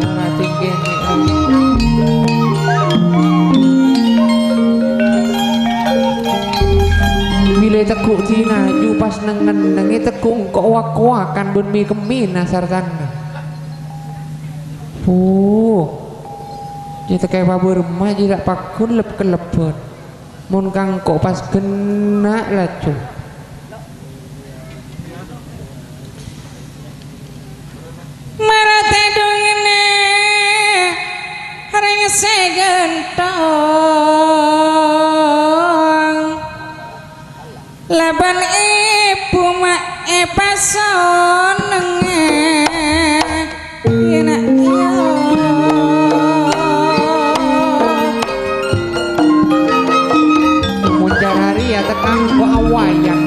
ora tingkene. Mile tekuk dinaju pas nengen-nengi tekung kok wak-wakan bun mi kemina sartana. Jadi kayak babur mah jadi pakun lep kelepon. Mun kang kok pas kena lah cuy. Marate dongene hareng segentong laban ibu mak pasonenge enak ya muncar hari ya tekan kok awayang.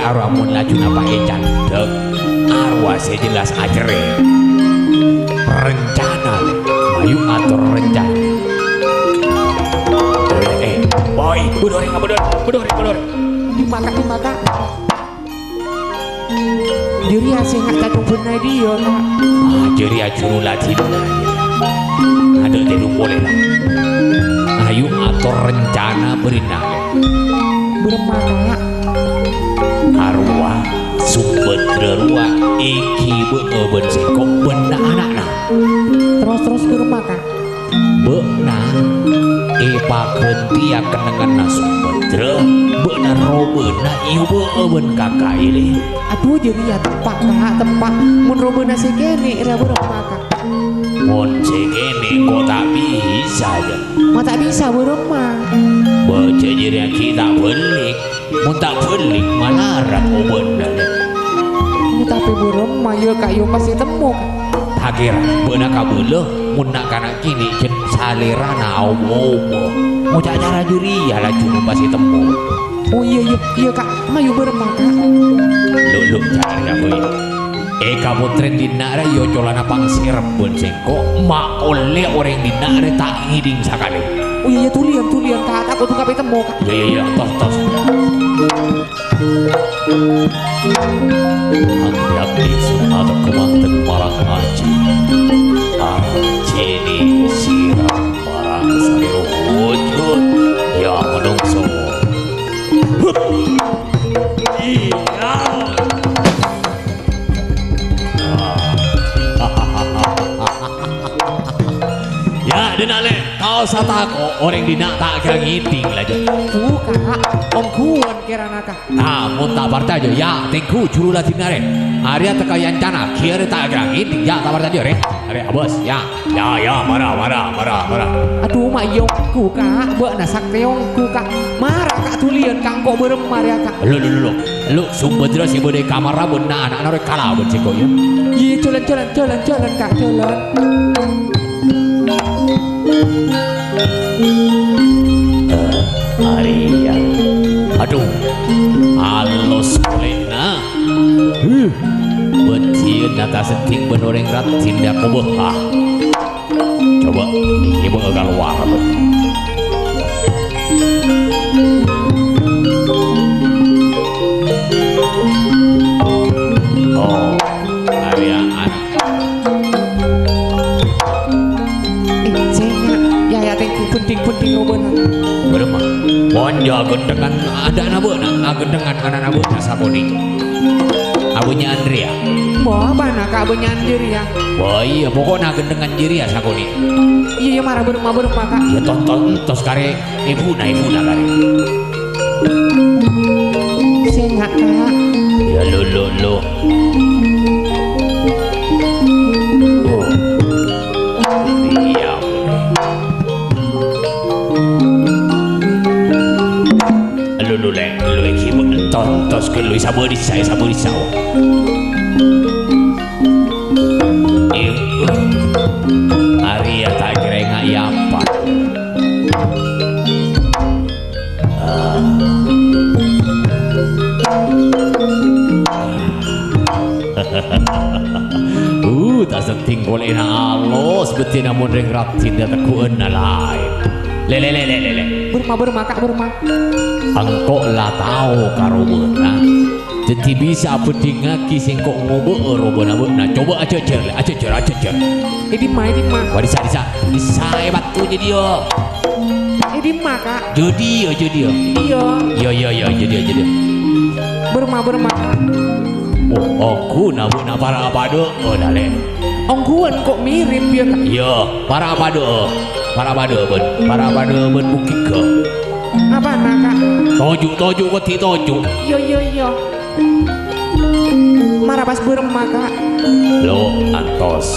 Aramun laju napa candek arwase jelas ajere rencana ayo atur rencana boy budori budori dimaka sing gak tadung benai dia kak. Jadi ajuru latih ada tidak boleh lah. Ayo atur rencana berenang. Beremah kak. Arwah Sumbadra Rua iki beeben sekop benda anak-anak. Terus beremah kak. Beuna Epa kentia kenengan Sumbadra beuna robena ieu beeben kakak ini. Aduh jadi ya tempat kak tempat mun robena sekene ira beremah kak. Mun sekene kok tak bisa aja. Mah tak bisa beremah. Baca jadi kita belik. Mun tak belik malarat obena. Tapi beremah ya kak yo pasti temu kak. Takira beuna kabeuleuh mun nak kana kini jen salerana omo-omo. Mau cara juri ya lah cuma pasti temu. Oh iya kak mayu beremah kak. Lu cari apa ini? Eka putren dina ra yo colana pangsirep pun sengko ma oleh orang dina ra tak ngiding sakali. Oh iya tulian kak aku tuh kape temu kak. Iya tos. Hati-hati ada kemanten marang aji. Aji ini siram marang sariru wujud ya menungso. Iya. Ya denale kau satako orang dina tak kira ngiting aja. Kak om kuan kirana kak. Namun tak partajo ya tengku juru latih nare. Arya tekayan cana kira tak kira ngiting ya tak partajo re. Are bos ya marah. Aduh mak yongku kak buat nasak teongku kak marah kak tulian kak kok beremar ya kak. Lu Sumbadra si bodai kamar rabun na anak nore kalah ben siko ya. Iya jalan kak jalan. Arya aduh halus kolena betin nata senting benoreng rat tindak kubah coba ibu agar luar oh Arya anak ya tengku penting roben. beremah monjo gendengan ada nabuna gendengan anak nabuna sakoni abunya Andrea Mau mana kak benyandir ya? wah iya pokoknya gendengan jiri ya sakoni Iya marah beremah kak. ya tonton tos kare ibu na kare Saya nggak kak. ya lo oh iya lu iki tontos ke lu sabodi sawo Arya tak kira nggak apa tak senting boleh na alos betin namun ring ratin dia tekuan na lain le Beremah kak beremah. angkok lah tahu karo beuna jadi bisa pedingaki sing kok ngobo robona beuna coba aja cer Ini mah. wah disa batunya dia Ini mah kak. jadi Iya. jadi Beremah kak. oh aku na para apa do oh dale Ongguan kok mirip ya kak. iya para apa do ben bukit ke Apa nak kak? toju koti toju Iya. Marah pas beremah kak. lo antos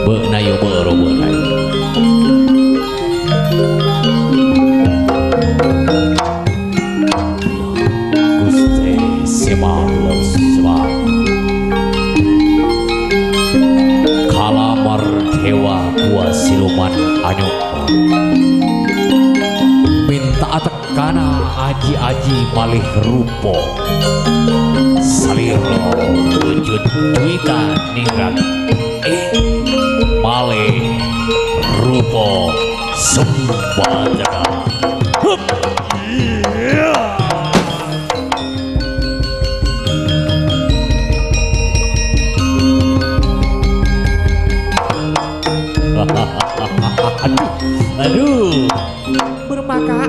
beuna yo beuna Gusti semalos kalamar dewa gua siluman anyo minta tekana aji malih rupo saliro wujud duita ningrat malih rupo Sumbadra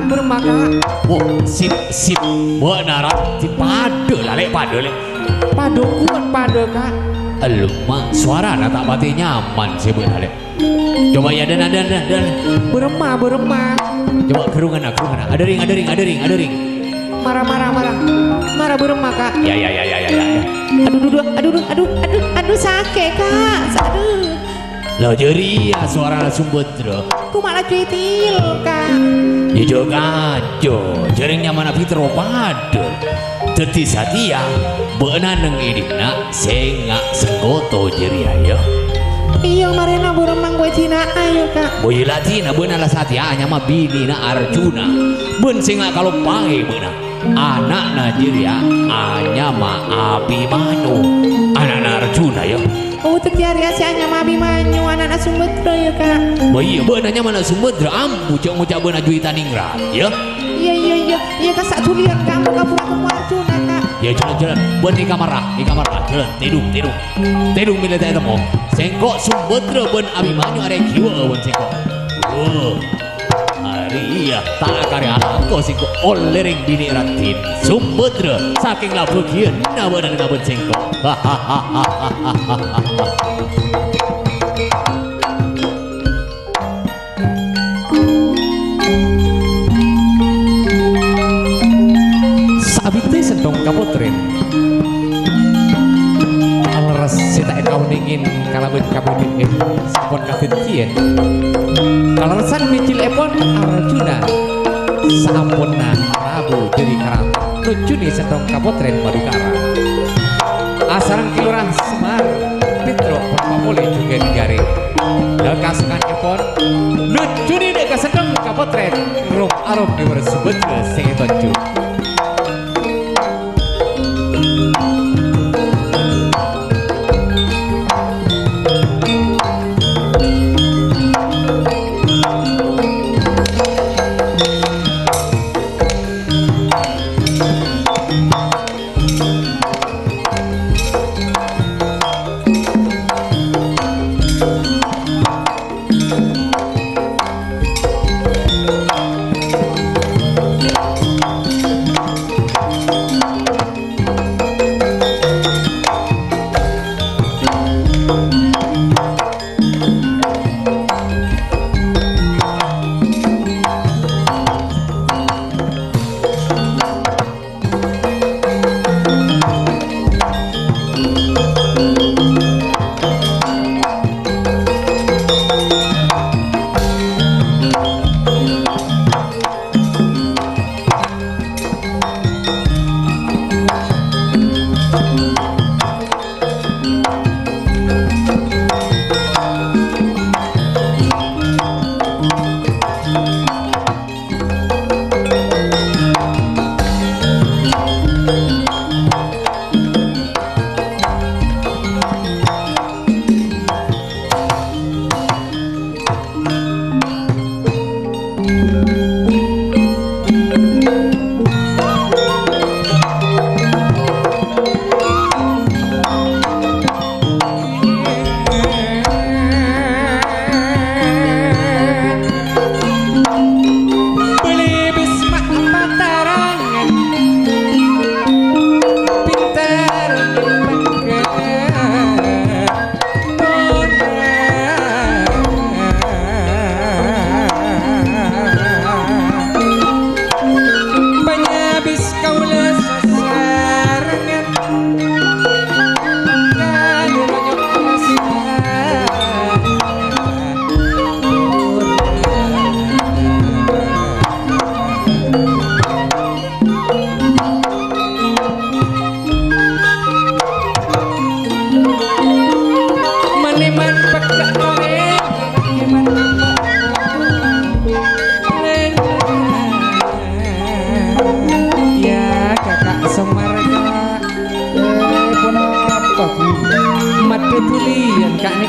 bermaka. Oh, sip. Benar, si pade lah, lek pade lek. Padoku kan pade kak. Lu mah suara tak pati nyaman sih benar lek. Coba ya dan. Beremah. Coba kerungan. Ada ring. Marah beremah kak. Ya. Aduh sakit kak. Aduh. Lo jeri ya suara Sumbedra. Ku malah cuitil kak. Ya juga aja. Jaringnya mana Fitro pade. Teti satia benar neng idina sengak senggoto jeri ayo. Iya marena beremang gue Cina ayo kak. Boy Latina benar lah satia hanya mah bini na Arjuna. Ben sengak kalau pahe benar. Anak Najiria hanya mah Abimanyu. Anak Arjuna ya. Oh terjadi asianya mah Abimanyu anak Sumbedra ya kak. Boy benarnya mana Sumbedra ambu cak benar Juwita Ningrat ya. Iya kak sak tulian kamu kapur aku Arjuna kak. Ya jalan buat di kamar jalan tidung milih teh temu sengkok Sumbedra ben Abimanyu are kieu ben sengkok hari iya tak karya aku sengkok olering bini ratin Sumbedra saking labegieun na beunang ben sengkok Abite sentong kapotren aleres sita kau ningin kalabet kabudin sampun katencien kaleresan micil epon Arjuna sampurna Prabu jadi karang nucuni sentong kapotren Madukara asarang kilurah Semar Pitro Purpamole juga digari lekasukan epon nucuni deka sentong kapotren rum arum diwer Sumbedra setonju.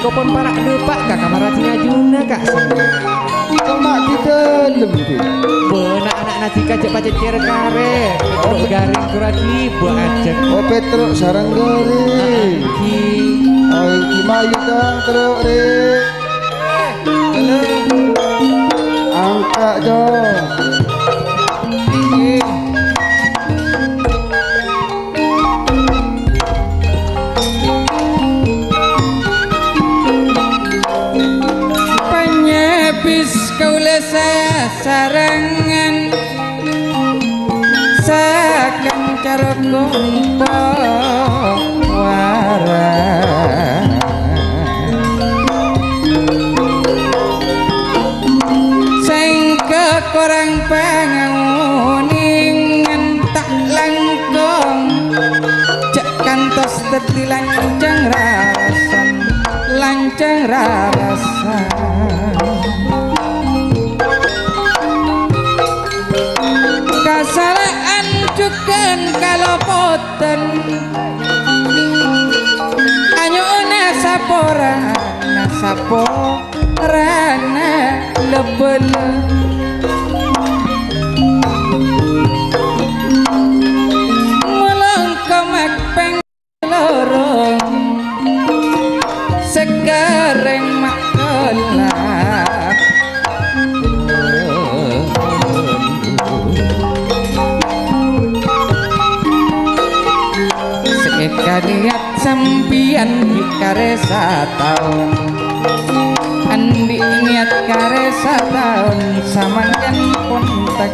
Kak pun para depak kak kamarati ngajuna kak kau mak di dalam tu benak anak nanti kajak pacar kare Petro garing kuragi buat ajak oh Petro sarang garing oh iki mayu dong terus angka Kak Jo. Penyebis kaula sarangan sakan cara kunto waras sing kekurang panganguning tak langkung cek kantos dadi lancang rarasan kasalaan cuken kalopoten anyuna saporana lebel melongko makpeng lorong sekareng makolah sekaliat sampian karesa taun andi niat karesa taun samangkan kontak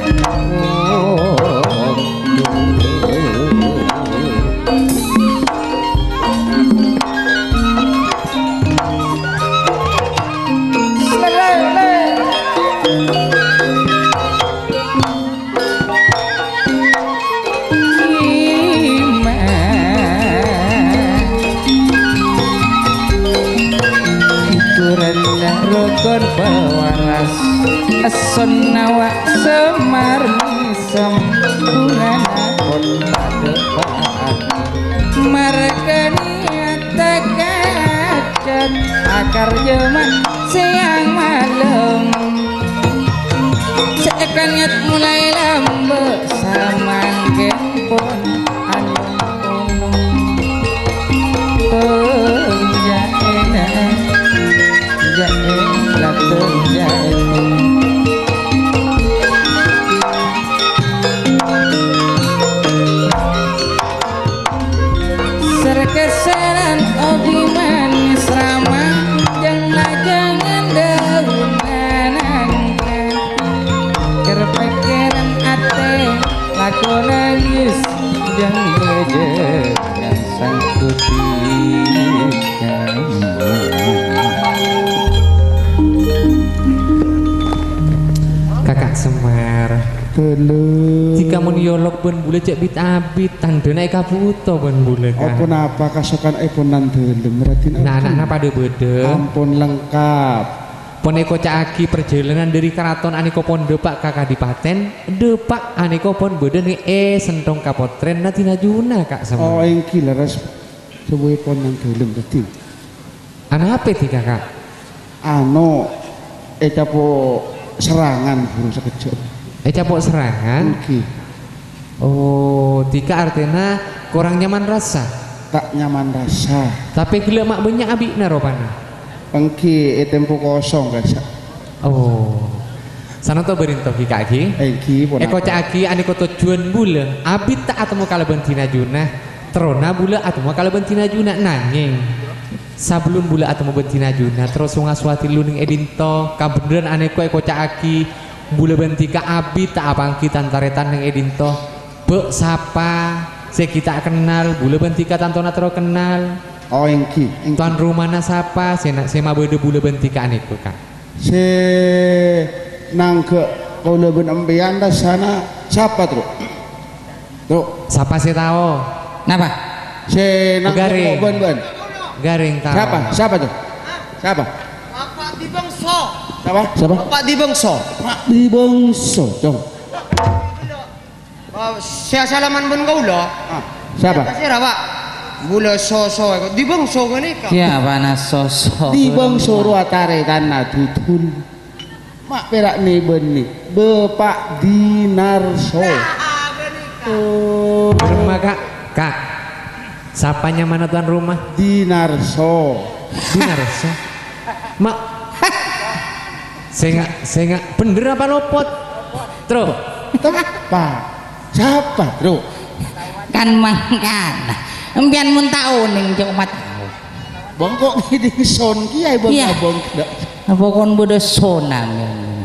rukun pewaras ason nawak semar misem bunana pun padepat margani atakacat akar jeman siang malam sekanget mulai lambe samangken pun serkeseran obi manis ramah jangan daunan angka kerpekeran ate laku nangis jangan leje yang sangkuti Kakak Semar Telu. jika mun yolok ben bule cek bit abit tandena kaputo ben bule kan Apa napa kasokan eponan delem ratin nah anak-anak pada bede ampun lengkap. Poneko Caaki perjalanan dari keraton aniko pon depak kakak dipaten depak aniko pon bede nih sentong kapotren natina juna Kak Oh Semar engki laras sebuah eponan delem tadi. anak apa ti kakak Ano capo serangan burung sekejap. capok serangan Engki oh tika artinya kurang nyaman rasa tak nyaman rasa. tapi gila mak banyak abik naropana Engki tempo kosong guys. oh sana to berinto ki kaki Engki pun. Eko Caaki aniko tujuan bule abit tak atemu kalau bentina juna terona bule atemu kalau bentina juna nanging sebelum bule atemu bentina juna terus ngaswati luning edinto kabeneran aneko Eko Caaki bule bentika abit tak apang kita taretan neng edinto be sapa se kita kenal bule bentika tantona tero kenal Oh engki. tuan rumahna sapa sema bede bule bentika aneko Kak Se nangke kau lebih empian dah sana siapa tuh? Tuh sapa se tau napa se nangke Garing. kau ben. garing tau Siapa? Siapa tuh? Siapa? Bapak di Bangso. Siapa? Siapa? Bapak di Bangso. Pak di Bangso. Dong. Saya salaman pun kau lah. Ah, siapa? Kasih Pak. Bula so di Bangso kan ni kak. ya panas sosok Di Bangso ruatare tanah dudul. Mak perak nih benih. Bapak Dinarso. Oh, rumah Kak sapanya mana tuan rumah Dinarso. Dinarso mak Saya nggak bener apa lopot? Terus Tepat. Siapa, Bro? Kan mangkan. Empian mun tau ning cuma tahu. Bongkok ngiding son kiai bong Iya. abong. Apa kon bodo sonang.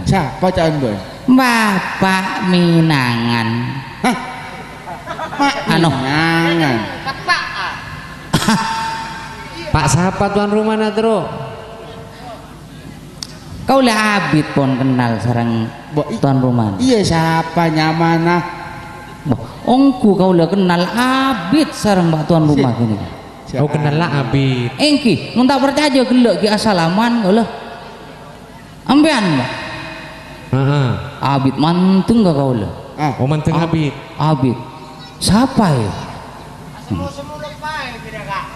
Siapa can boy? Bapak Minangan. Hah? Mak Anu. Minangan. Pak siapa tuan rumah na terus? Kau lah abid pon kenal sarang tuan rumah. Iya siapa nyamana? Ongku kau lah kenal abid sarang mbak tuan rumah gini. Kau kenal lah Abid. Engki, mun tak percaya gelek ki asalaman kau lah. Ambean mbak. Heeh. Abid mantung gak kau lah. Ah, Oh manteng Abid. Abid. Siapa ya?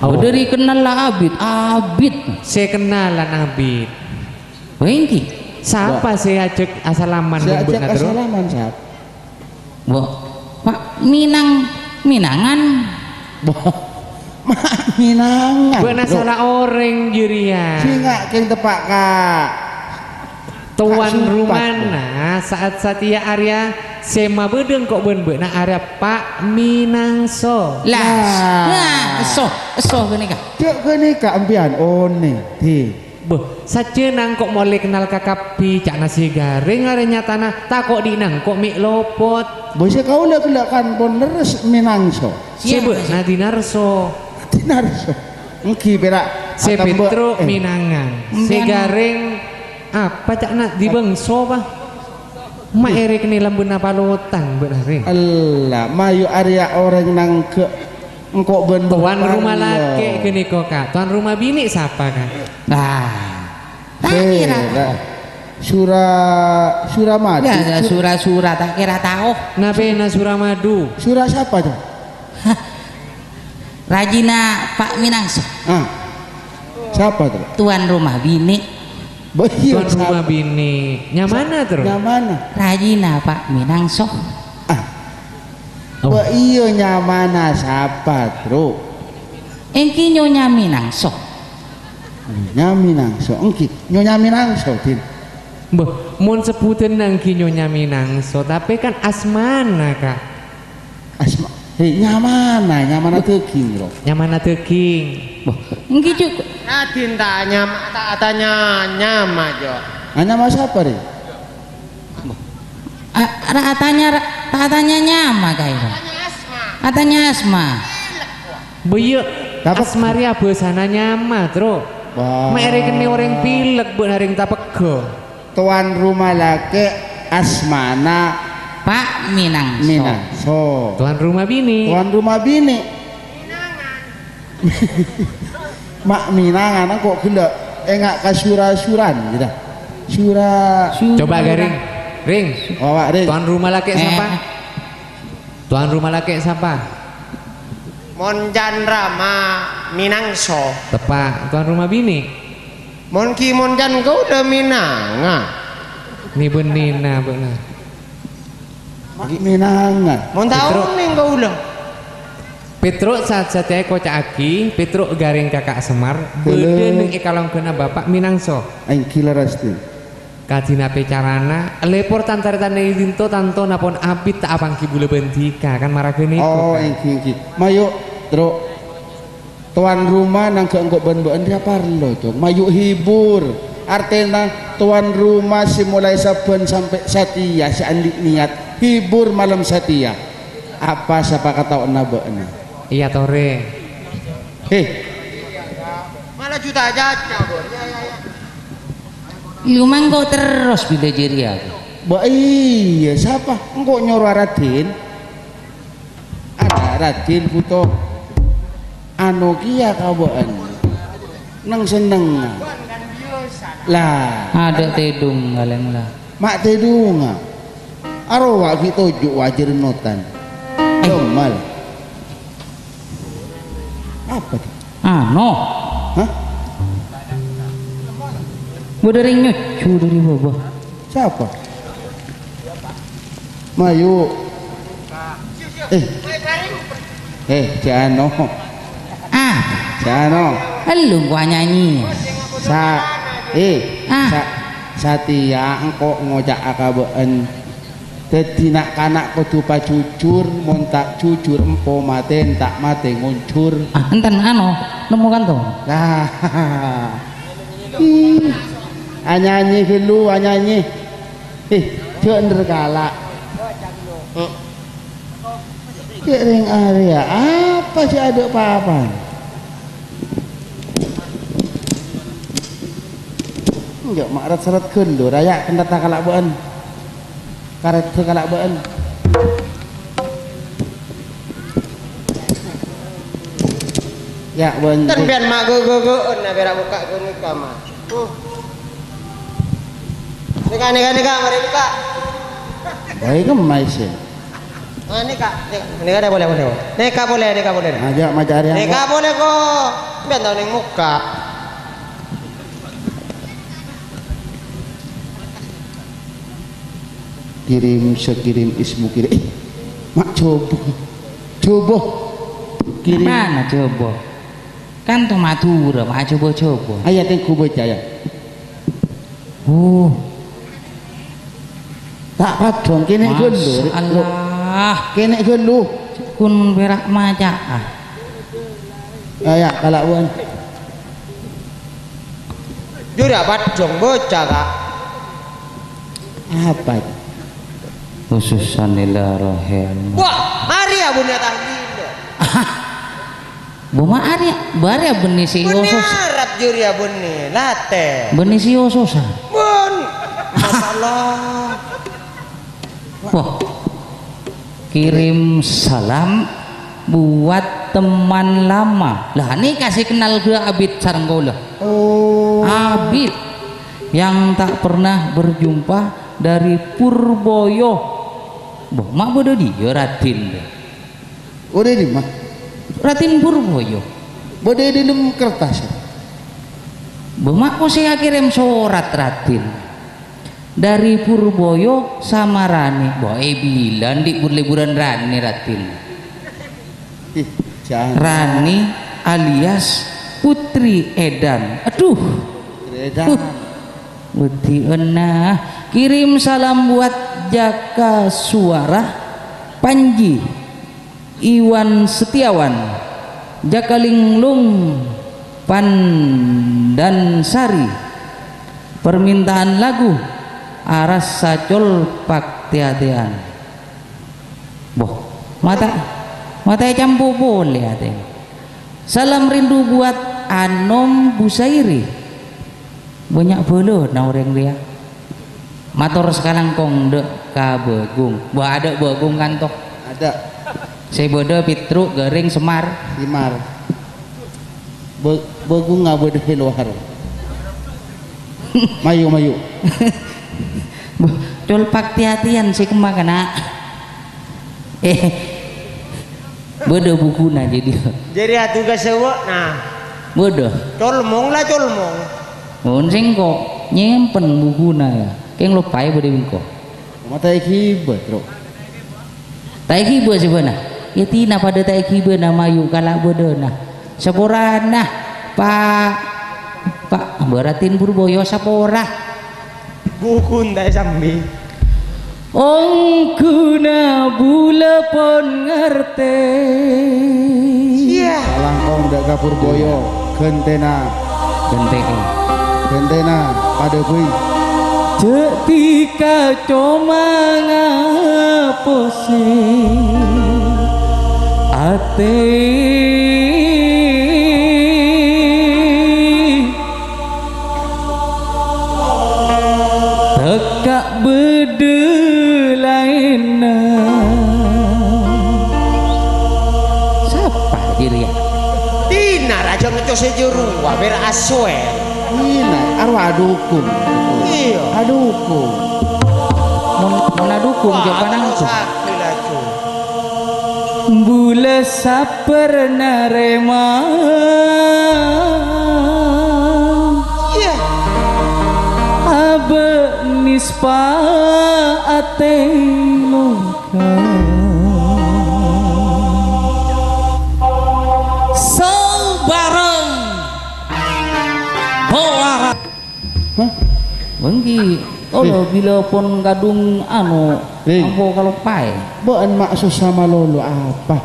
Oh. Dari kenal lah abid. Abid. Saya kenalan Abid. Engki. Siapa saya ajak asalaman saya bun ajak terus? asalaman siapa? Bo, Pak Minangan. Mak Minangan. Bukan salah orang jurian. Singa keng tepak kak. Tuan Kak rumah Sumpat. nah saat Satya Arya sema bedeng kok ben nah Arya Pak Minangso. Lah, so gini kah? Cek kene kak ampian one ti. Beh, sajenang kok mulai kenal kakapi cak nasi garing arenya tanah tak kok dinang kok mik lopot. Bose kau lah kelakan pon leres Minangso. Sebe Nadinarso. Dinarso. Engki berak. Se akan buat- Petro Minangan. Se garing apa cak nak di bangso bah. Mak erik ni lambun apa lotang benaring. Allah, mayu Arya orang nang ke engkau ben Tuan rumah berpanggil. laki gini kok kak. Tuan rumah bini siapa kak? Nah, tak Eh, kira. lah. Surah mati. Ya, surah-surah tak kira tahu. Napena Suramadu. Surah siapa tuh? Rajina Pak Minangso, Ah. Siapa tuh? tuan rumah bini. Bayu Tuan rumah bini. Nyamana terus? Nyamana? Rajina Pak Minangso. Ah. Oh. Ba iyo nyamana siapa, Bro? Engki nyonya Minangso. Nyaminangso. Engki, nyonya Minangso, Tin. Beh, mun sebutin nang kinyonya Minangso, tapi kan asmana kak. Asma. Hei, nyamana teuking, Bro. Nyamana teking. Engki juga. Nadin tak tanya nyama jo. Nama siapa, Ri? Katanya nyama kayak. Katanya Asma. Beye, Dapat- asmaria besana nyama terus. Wah. Mak erik ni orang pilek buat haring tapego. Tuan rumah laki asmana Pak Minangso. Minangso. Tuan rumah bini. Tuan rumah bini. Mak Minangan kok gelek engak kasura-suran gitu. Surah Coba garing. Ring. awak Ri. Tuan rumah laki siapa? Tuan rumah laki siapa? Monjan Rama Minangso. Tepak. Tuan rumah bini. Mon ki monjan kau udah Minanga. Ni benina benar. Mak Minangan. Mon tahu nih kau udah. Petruk saat saya kocak aki, Petruk garing kakak Semar, Belum. beda neng ikalong kena bapak Minangso. Aing killer rasti. Kadina pecarana, lepor tantar tanah dinto tanto napon abit tak apang kibule bentika kan marah kene. Oh, engki. Mayu, Tro. Tuan rumah nang keengkok ben-ben dia parlo tuh. Mayu hibur. Artinya tuan rumah si mulai saben sampai Satya si andik niat hibur malam Satya. Apa siapa kata nabeuna? Iya tore. Heh, Malah juta jaja bor. Lu mangko terus bila jiri aku. ba iya siapa? Engkau nyuruh Raden? Ada Raden foto anu kia kawan. Nang seneng. Lah, Ada tedung kalian lah. mak tedunga. Arwah kita juk wajar notan. Domal. Apa tuh? No. Hah? Gua dari nyucu dari bawah. Siapa? Mayu. Jano. Jano. Lu gua nyanyi. Sa. Ah. Sa. Satya engko ngojak akabeun dadi nak kanak kudu pajujur mun tak jujur empo mate tak mate nguncur enten anu nemu kan tuh lah anyanyi dulu anyanyi bener kalak kering area apa sih ada apa-apa enggak makrat seret kendur raya kendat kalak beun karet kalak beun ya beun Kan biar mak go na biar buka gini kamar. Nika mari buka. baik kemai sih Nika boleh. Nika boleh. ajak macari yang Nika boleh kok. Biar tahu ning muka. kirim sekirim ismu kirim mak coba kirim mana coba kan tuh Madura mak coba ayat yang ku baca ya tak padong kene gelu Allah kene gelu kun berak maca ayat kalak wan Juri apa dong bocah kak. apa itu? khususan rahim Wah, hari ya bunda tahlil. Buma Arya barya benih si Bunda Yosos Arab juri ya bunyi latte. benih si Yosos Bun. Masalah. wah kirim salam buat teman lama lah ini kasih kenal gue Abid sareng kula Oh Abid yang tak pernah berjumpa dari Purboyo boh mak bodoh dia Ratin udah di mah Ratin Purboyo bodoh di dalam kertas boh mak kok saya kirim surat Ratin dari Purboyo sama Rani boh bilang di liburan Rani Ratin jangan Rani alias Putri Edan aduh Edan Budi enah kirim salam buat Jaka Suara Panji Iwan Setiawan Jaka Linglung Pandansari permintaan lagu Aras Sacol Paktiatean boh mata campu boleh ate salam rindu buat Anom Busairi banyak bolo na orang dia mator sekarang kong dek ka begung bah ada begung kan toh ada saya bodoh Pitruk Gering Semar Simar begung nggak bodoh di luar mayu col paktiatian si kemakana bodoh bukuna Jadi tugas sewa nah. bodoh Colmong. sing kok nyimpen bukuna ya keng lupa ya bodoh bingko mata ikibat bro tak ikiba sebenarnya ya tina pada tak ikiba na mayu kalak bodoh nah saporana pak beratin Purboyo sapora Bukun tak sambil. Ongkuna bula pon ngerte Iya. Langkong dak kapur boyo gentena pada kui ketika coma ngapose ate tekak bede lainna siapa diri ya Tina raja ngecos juru ber aswe. ini arwah dukung Iya. adukung mana dukung jawaban aku Sakti lah cu. bula saperna rema Iya. abe nispa ate loka bareng boara hah Wengki Oh lo bila pun gadung anu ambo kalau pai. Bukan maksud sama lolo apa?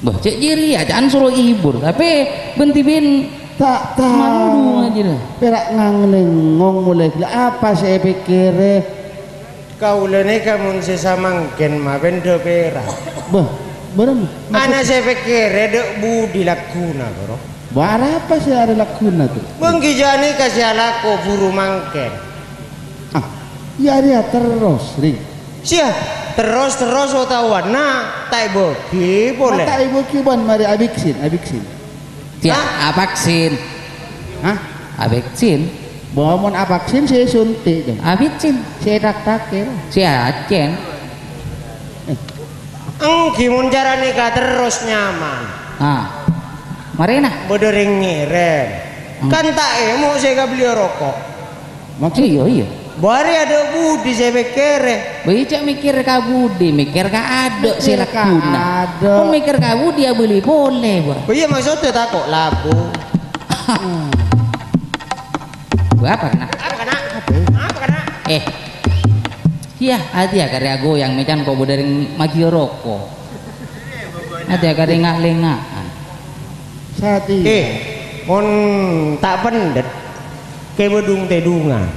Bah cek jiri ya, jangan suruh hibur. Tapi benti bin Tak tahu. mandu aja dah. Perak ngangling mulai gila. Apa saya pikir? Kau lene kamu sesamangken mah benda perak. Bah, berapa? Anak saya pikir dek budi lakuna bro. Bara apa sih ada lakuna tuh? Bengki jani kasih alako buru mangken. Ah, ya dia terus, ring. Sia terus otawan. Nah, tak bogi boleh. Mata ibu kiban mari abiksin. Ya, vaksin. Hah? Vaksin. Bawa mon vaksin saya suntik dong. Vaksin. Saya tak ya. Si Acen. Gimana cara nikah terus nyaman? Ah. Mari nah. Bodering ngiren. Kan tak mau saya beli rokok. Maksud Iya. Bari ada budi saya pikir. Baca mikir ka budi, mikir ka aduk Mikir sila ka kuna. aduk. Pun mikir ka budi dia beli boleh, Bang. Iya maksudnya tak kok labu. Apa kena? Apa kena? Iya, hati ya karya goyang mecan kau bodering magi rokok. Hati ya karya ngak-lengakan. saat ini. Mon tak pendet. Kayak bedung tedungan.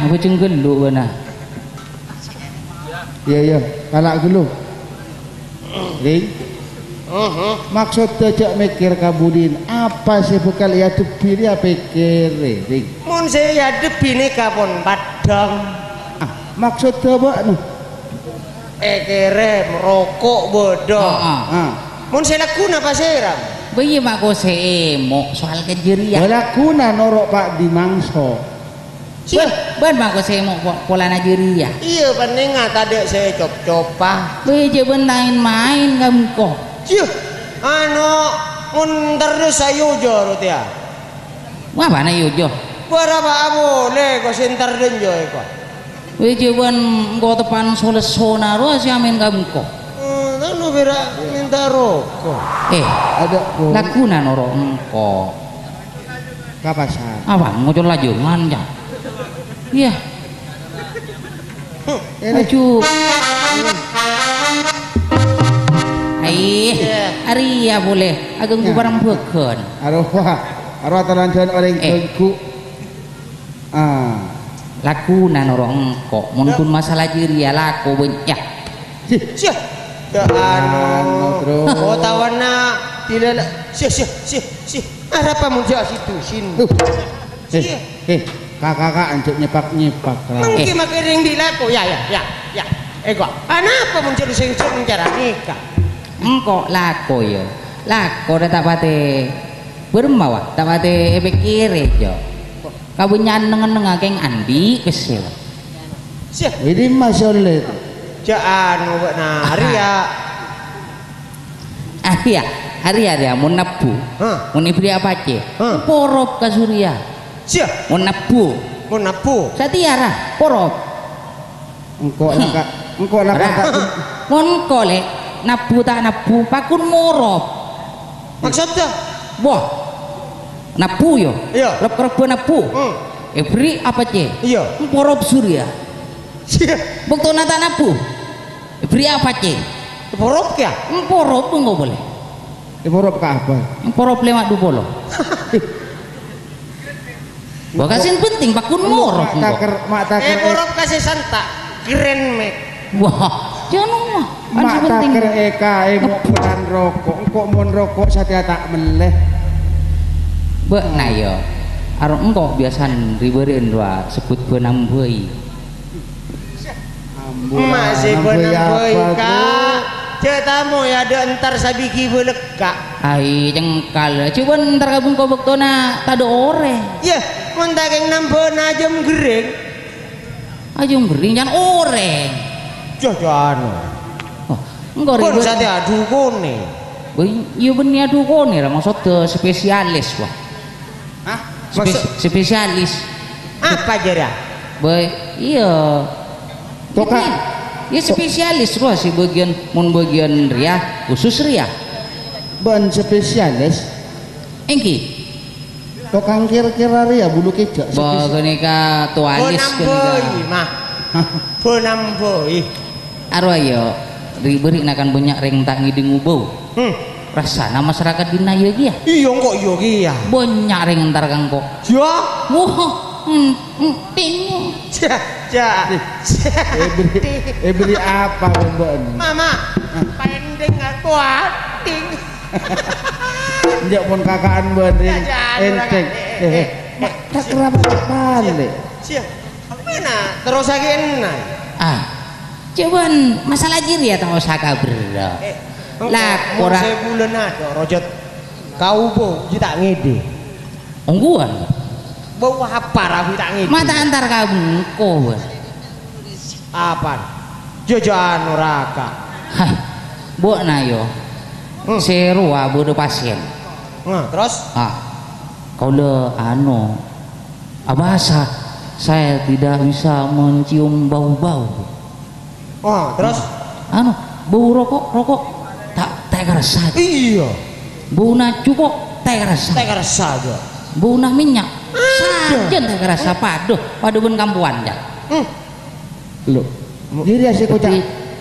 Aku cengkel lu benar. Iya. Kalak dulu. Ring. Maksud tidak mikir kabudin apa sih bekal ya tepi dia pikir ring. Mon saya depi nih kapon padang. Maksud apa nu? Kere merokok bodoh. Mon saya lakukan apa seram? Bayi mak ko seemo soal kejerian. Wala kuna norok Pak di mangso. Ban mak ko seemo pola najeria. Iya pendengar tadi saya cop-copah. Bayi je main kamu kok. Iya. Mon terus saya jor ya. Wah mana yujo? Berapa boleh kau sentar denjo kok. Bayi je go tepan solesona ro si amin kamu kok. Tahu berak minta rokok. Ada Lakuna noro engko. kapasan. Apa ngocol laju manja. Iya. Laju. Aria boleh. Agak gue barang beken. Arwah talanjan orang tengku. Lakuna noro engko. Mun masalah jiria laku banyak. Sia. Oh tawana tidak sih apa muncul situ sini kakak anjuk nyepak mungkin makin ring dilaku ya kok apa muncul sing cara nikah engkau laku ya laku dah tak pate bermawa tak pate pikir jo kabunyan nengen keng andi kesel ini masalah jaan Aria mau nabu mau ibri apa aja porop ke Surya mau nabu satiara porop engkau laka engkau le nabu tak nabu pakun morop maksudnya wah nabu yo iya lep kerebo nabu ibri apa aja iya porop Surya bukto nata nabu ibri apa aja porop ya porop tuh nggak boleh porop ke apa porop lewat du polo bakasin penting pakun morop porop kasih santak keren mek wah jangan mah mak taker mau peran rokok engkau mau rokok saya tak meleh nah yo arok engkau biasan riberin dua sebut benam bui masih benam bui kak cetamu ya ada entar sabiki beleka ai jengkal coba entar kabung kau bektona tado ore ya mentakeng nampona jam gering ajung gering jangan ore jajan enggak ribet kon sate adu kone iya benih adu kone lah maksud spesialis wah spesialis apa jera boy iya toka ya spesialis loh sih bagian ria khusus ria ban spesialis engki Tukang kir-kirar ya bulu kejak. Bo kenika tualis Bonamboi kenika. mah. Bonamboi. Aro ayo riberi nakan banyak reng tak ngiding ubau. Rasana masyarakat dina ieu ge ya. Iya kok iya ki ya. Banyak reng entar kang kok. Ya. Wah, ting. Ja. Beri apa Mbak? Mama, pending aku ating. Njak pun kakaan banding enteng. Tak kerabat balik. Sia. Mana terus lagi enak. Cuman masalah jiri ya tahu saka bro. Lah ora sebulan ada rojot kau bo kita ngide. ongguan. Bau apa rapi tak ngide. Mata antar kamu ko. Apa? Jajan neraka. Hah. Bo na yo. Seru bodo pasien. Terus? Kau le abasa saya tidak bisa mencium bau-bau. Terus? Bau rokok tak kerasa. Iya. Bau nacu kok tak kerasa. Tak kerasa aja. Bau nah minyak. Sajen tak kerasa paduh pun kampuan ya. Loh. Jadi asik kocak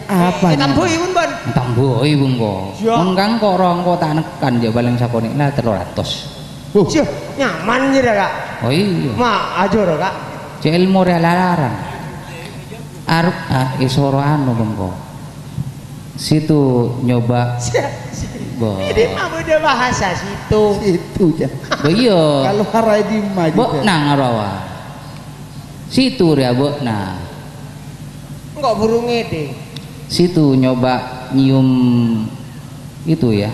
apa? Tamboi pun ban. Tamboi pun kok. Engkang kok rongko tak nekan ya paling sakone lah 300. Sia, nyaman jadi kak. Oh iya. Mak ajar kak. Ilmu larang. Arep isoro bengko. Situ nyoba. Ini mah udah bahasa situ. Itu ya. Iya. Kalau harai di maju. Bok nang rawa. Situ ya bok nah. Enggak burung ngede. Situ nyoba nyium itu ya.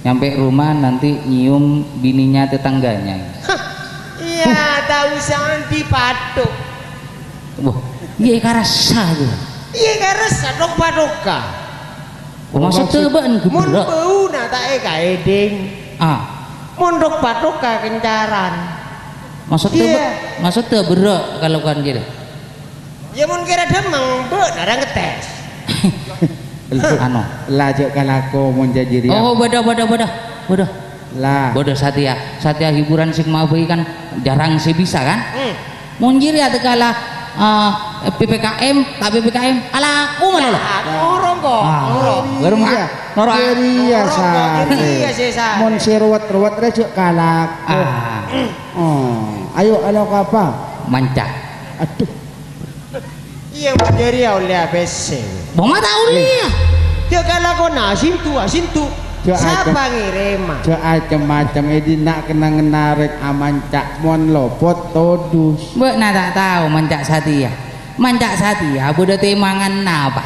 Nyampe rumah nanti nyium bininya tetangganya. Iya, tahu usah dipatuk. Wah, iya karasa tuh. Iya karasa dok padoka. Maksud teban Mun gebrak. bau na tak eding. Mondok padoka kencaran. Maksud Iya. maksud berak kalau kan gitu. Ya mun kira demang be narang ngetes. Lajak kalako mon jajiri. Oh, bodoh. Lah. Bodoh Satya hiburan sing mabui kan jarang sih bisa kan? Monjir ya tekala PPKM, tak PPKM. Ala aku mana lo? Orang kok. Baru mah. Nora. Iya Iya sih sa. Mon seruat-ruat rejek kalako. Ayo apa? Mancak. Aduh. Iya menjadi oleh ABC. Boma tahu nih. Dia kalau kau sintu. Siapa ngirim? Macam-macam edi nak kena ngenarik amancak mon lopot todus. Mbak nak tak tahu mancak Satya. Mancak Satya bodoh temangan apa?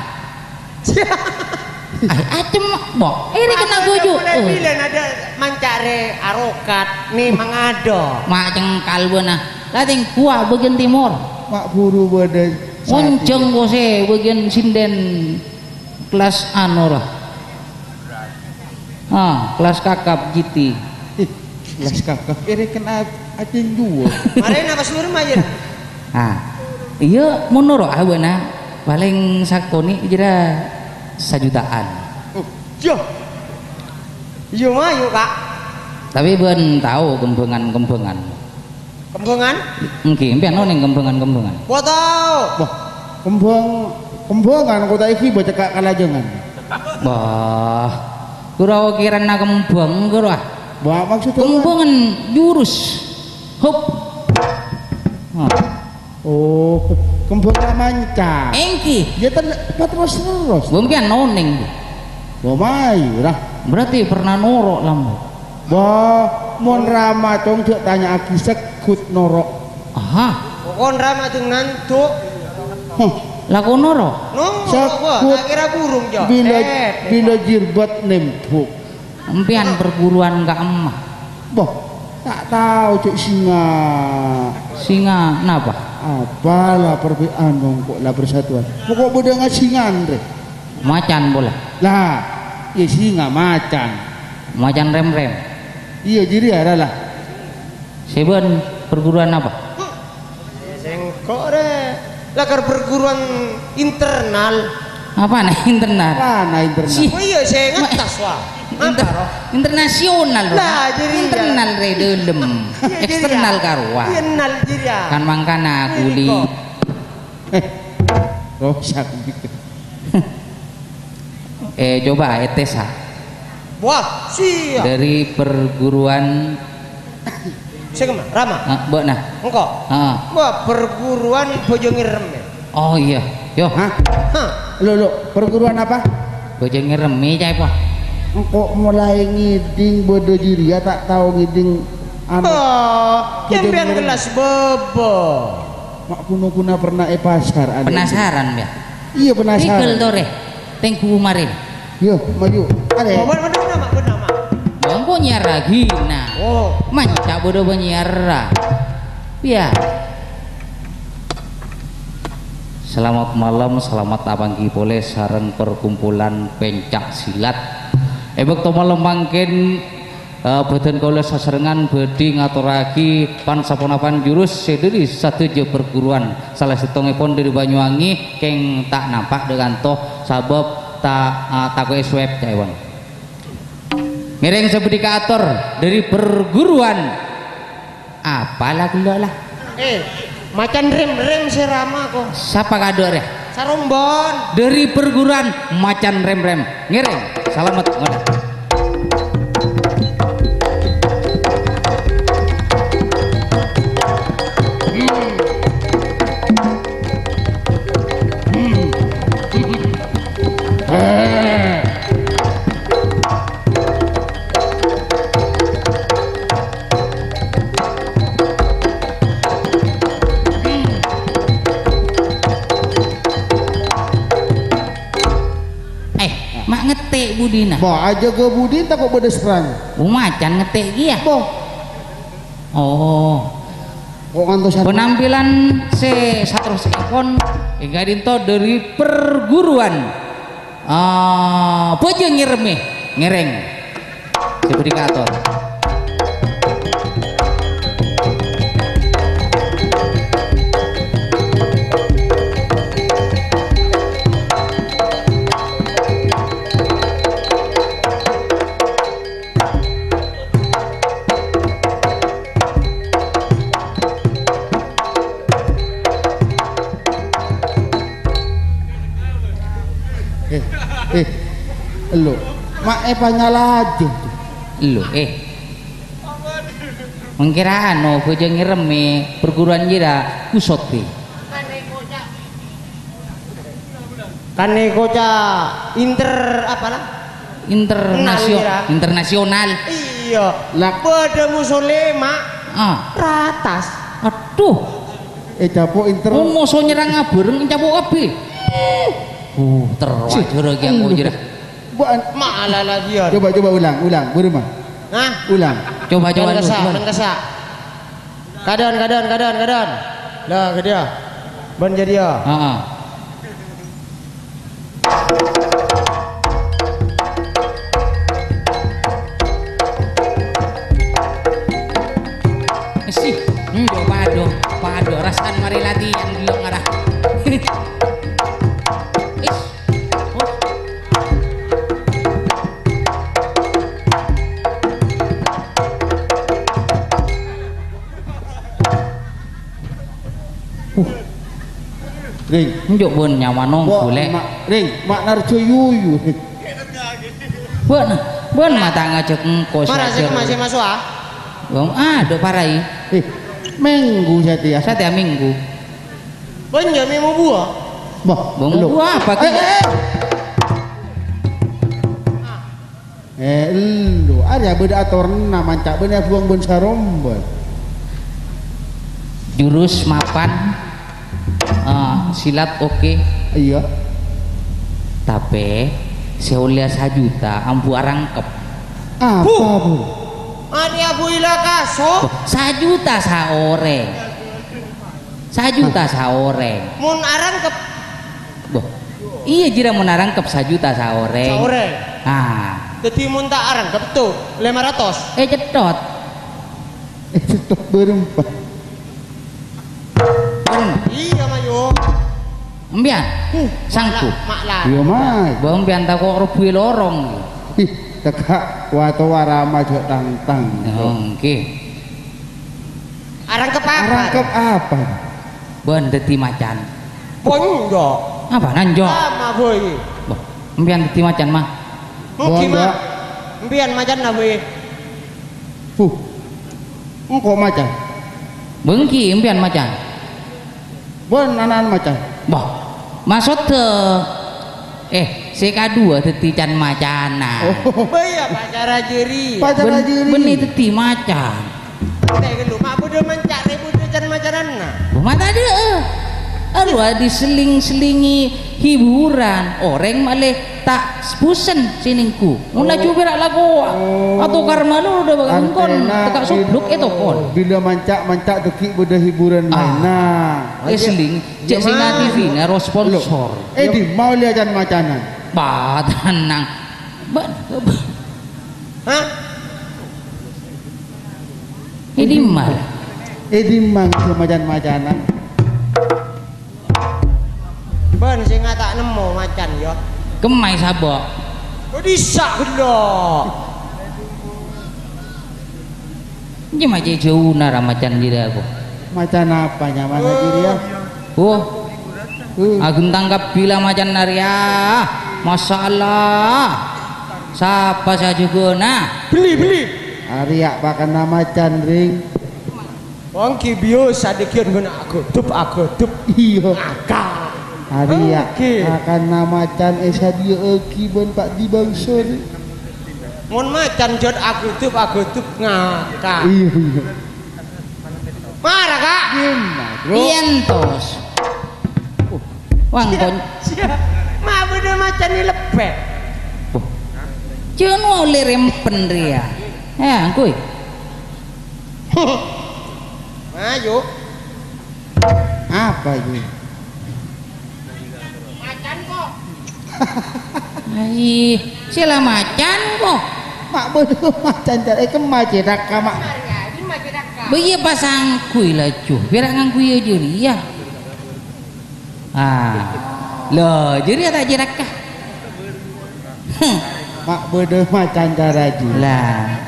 Acem bok. Ini kena gujuk. Mulai bilang ada mancare arokat nih mangado. Mak cengkal beuna. Lating kuah bagian timur. Mak buru bade. Monceng kose bagian sinden kelas lah. Kelas kakap GT. Kelas kakak ini kena acing dua. Mari apa seluruh majen? Iya menurut aweuna paling sakoni jera 1 jutaan. Yo mayu kak. Tapi ben tahu gembengan. Kembangan? Mungkin pian ono ning gembengan. Gua tahu. Wah, kembangan kota iki baca kak kalajengan. Bah, kura kirana kembang kura. Bah maksudnya Kembangan jurus. Hop. Oh, kembangan manca. Engki. Ya terus. Mungkin noning. Bah mayu lah. Berarti pernah norok lambo. Bah, mon rama tong cek tanya aki sekut norok. Pokon rama tuh ngantuk. Laku norok. Gua kira burung jo. Bila jirbat nempuk. Empian perguruan Kak Emah. Bah, tak tahu cek Singa napa? Apalah perbedaan dong kok lah persatuan. Pokok bodoh ngasingan deh. Macan bola. Lah, ya singa macan. Macan rem. Iya jadi ada lah. Seben perguruan apa? Sengkok deh. Lakar perguruan internal. Apa nih internal? Mana internal? Si- Oh iya saya ngetas wah. Apa roh? Internasional loh. Lah, jadi iya. internal re delem. Eksternal karuan. Internal jadi ya. Kan mangkana kuli. Rosak. Coba Etesa Wah, siap. dari perguruan Saya kemana? Rama. Mbak nah. Engkau. Wah, perguruan Bojongirem. Oh iya. Yo. Hah? Hah. Lo perguruan apa? Bojongirem cai po. Engkau mulai ngiding bodoh diri ya tak tahu ngiding anu. Oh, yang Bojongirem. pian kelas bebo. Mak kuno-kuno pernah pasar ada. Penasaran ya? Iya Tikel penasaran. tore. Tengku kemarin. Yo maju. Ada. Oh, benar nama, benar nama. Bangko nyara gina. Oh, Manca bodoh penyiara. Ya. Selamat malam, selamat pagi pole sareng perkumpulan pencak silat. Bekto malam mangkin badan kaula saserengan badhe ngaturake pansapunapan jurus sediri sateja perguruan salah setungipun dari Banyuwangi keng tak nampak dengan toh sabab tak takoke swab caiwan. Ngereng sebedika atur dari perguruan apalah kula lah. macan rem serama kok. Siapa kador ya? Sarombon. Dari perguruan macan rem ngereng selamat ngono. Mak ngetik budina. Bah aja ke Budi tak kok bedes terang. Macan ngetik ya. Boh. Oh. Kok ngantos satu. Penampilan se satu sekon Gadinto dari perguruan Bojongirem ngereng sebedikator. Lo mak nyala aja tuh. Lu mengkira anu Bojongirem perguruan jira kusot pi. Kane koca apalah? Internasional. Iya. Lah pada musolema ratas. Aduh. Capok inter. Moso nyerang ngabareng capok kabeh. Terwajur lagi aku jira. Malah lagi ya. Coba ulang berumah. Hah? Ulang. Coba Kesa. Kadon. Lah ke dia. Ban jadi ya. Heeh. Sih, pado rasan mari latihan dulu ngarah. Ring. Njuk bun nyamanong boleh. Ring, mak narjo yuyu. Bun mata ngajak engko Marase masih masuk ah. Wong do parai. Minggu jati ya. Sate minggu. Banyak mau buah. Bah, Bong buah apa ki? Lu ada beda atorna mancak bener buang bun sarombon. Jurus mapan silat oke. Iya. Tapi seulia sajuta ampu arangkep. Apa bu? Ani aku ila kaso. Sajuta saoreng. Mun arangkep. Boh. Iya jira mun arangkep sajuta saoreng. Saoreng. Jadi mun tak arangkep tuh 500. Cetot. Cetok berempat. Iya mayo. Mbian sanggup mak lah. Iya mai. bang mbian tak kok rebuhe lorong. Ih, tegak wato warama jo tang-tang. Oke. Arang ke apa? Rangkep apa? Ben dadi macan. Ponjo. Apa nanjo? Sama boy. Boh, mbian dadi macan mah. Mungkin Bondo. mah. Mbian macan lah boy. Engko macan. Bengki mbian macan. Bon anan macan. Boh, maksud CK2 dadi can macana. Boy apa cara jeri? Pacar ajiri. Beni dadi macan. Teh lu mak bodoh mencak bodoh can macanan nah. Rumah tadi aduh diseling-selingi hiburan orang malah tak pusen siningku mulai coba lagu atau karma lu udah bagian kon tekak subluk itu kon Bila mancak teki beda hiburan mainan. seling cek singa TV nero sponsor Di mau lihat can macanan. bah tenang Hah? ini mal Di mang macan-macanan. Ben sing tak nemu macan yo. kemai sabok Kok disak gelo. ini macam jauh nara macan diri aku Macan apa nyaman ajiri ya? Agung tangkap bila macan naria masalah siapa saja guna Beli. Arya pakan nama macan ring. Wong ki biasa dikian guna aku tup. Iya. Akal. Arya Oke. akan nama macan esa dia eki bon pak di bangsor. Mun macan jod aku tup ngakak. Iya. Marah kak. Ientos wang kon Mak bodoh macan ni lepek. jangan mau lerempen ria ya kuy Ayo. Apa ini? Macan kok. ai sila macan kok Mak bodoh macan cari kemace raka mak. Ini macan dak. Bagi pasang kuy lah cuy biar ngang kuy aja ya loh jadi tak jerak kah Mak bodoh macan caraji. lah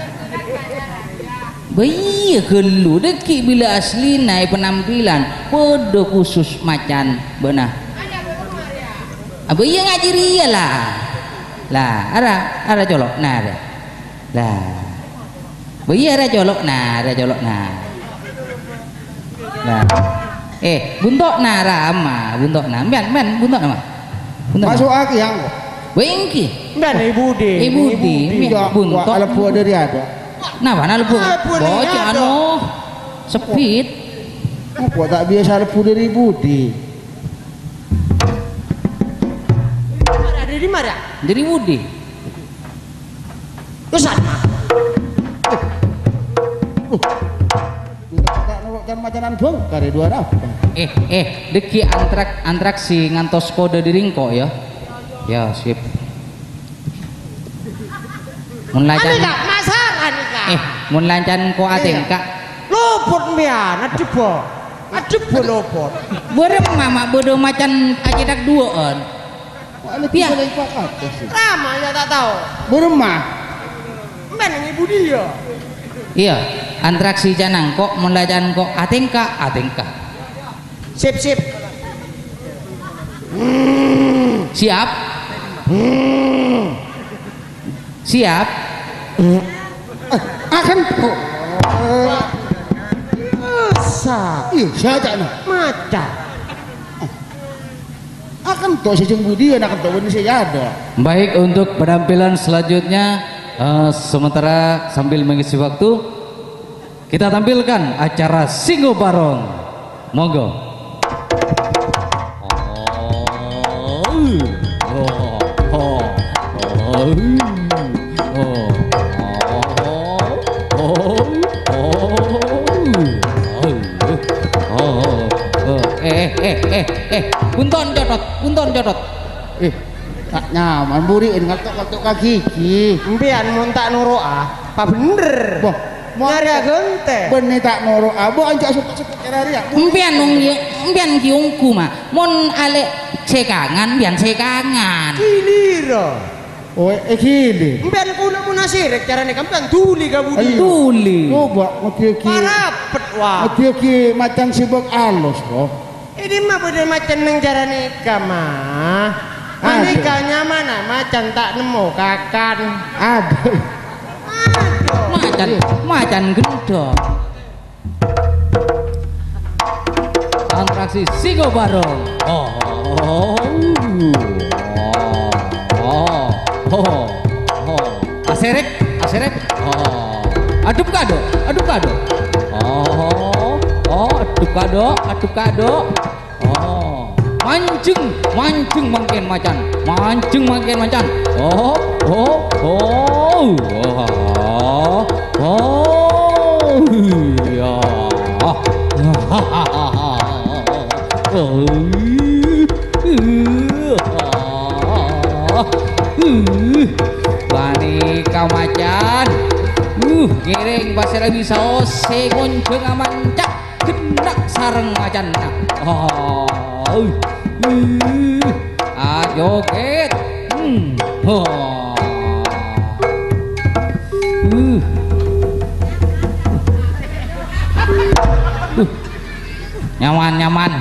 bayi gelu deki bila asli naik penampilan podo khusus macan benar bayi ngajiri ya lah ada colok nah ada lah bayi ada colok nah lah buntok nah rama buntok nah men buntok nama Masuk aki yang kok. bengki Dan ibu di. buntok Alepu dari ada. nah mana lepu Lepu ni bocah ada. anu sepit Kok tak biasa alepu dari budi. Ada di mana? jadi Budi Ustaz mah. Kan macanan bongkar dua apa? deki antraksi ngantos kode di ringko ya sip mun Ani lancan kak masalah nih kak. mun lancan ko ateng kak Lopot mian, adebo lopot. borem mama bodoh macan ajedak duaan Iya. Lama ya tak tahu. Beremah. Men yang ibu dia. iya antraksi janang kok mun lancan kok atengka Sip. siap siap Akan kok. Sa. Iya, saja nah. Macan. Akan to sejeng budi akan to benih saya ada. baik untuk penampilan selanjutnya sementara sambil mengisi waktu kita tampilkan acara Singo Barong monggo bunton jotot Tak nyaman buri ngatok kaki. Mbian mun tak nurut apa bener. Wah, nyari gente. Benih tak noro abo anjak sepet-sepet kira-kira. Empian wong empian ki wongku mah. Mun alek cekangan pian cekangan. Kilira. Oh, gini. Mben kula mun asirek carane kampean tuli ka budi. Tuli. Coba ngeki. Parapet wah. Ngeki macan sibuk alus kok. Ini mah bener macan neng cara nikah mah. Nikahnya mana macan tak nemu kakan. Aduh. Macan gendong. Atraksi Sigo Barong. Aserek. Aduk kado. Aduk kado. Mancing mangken macan. Ya. Bani kau macan. Giring pasir bisa ose gonceng amancak gendak sareng macan. Joget. Nyaman.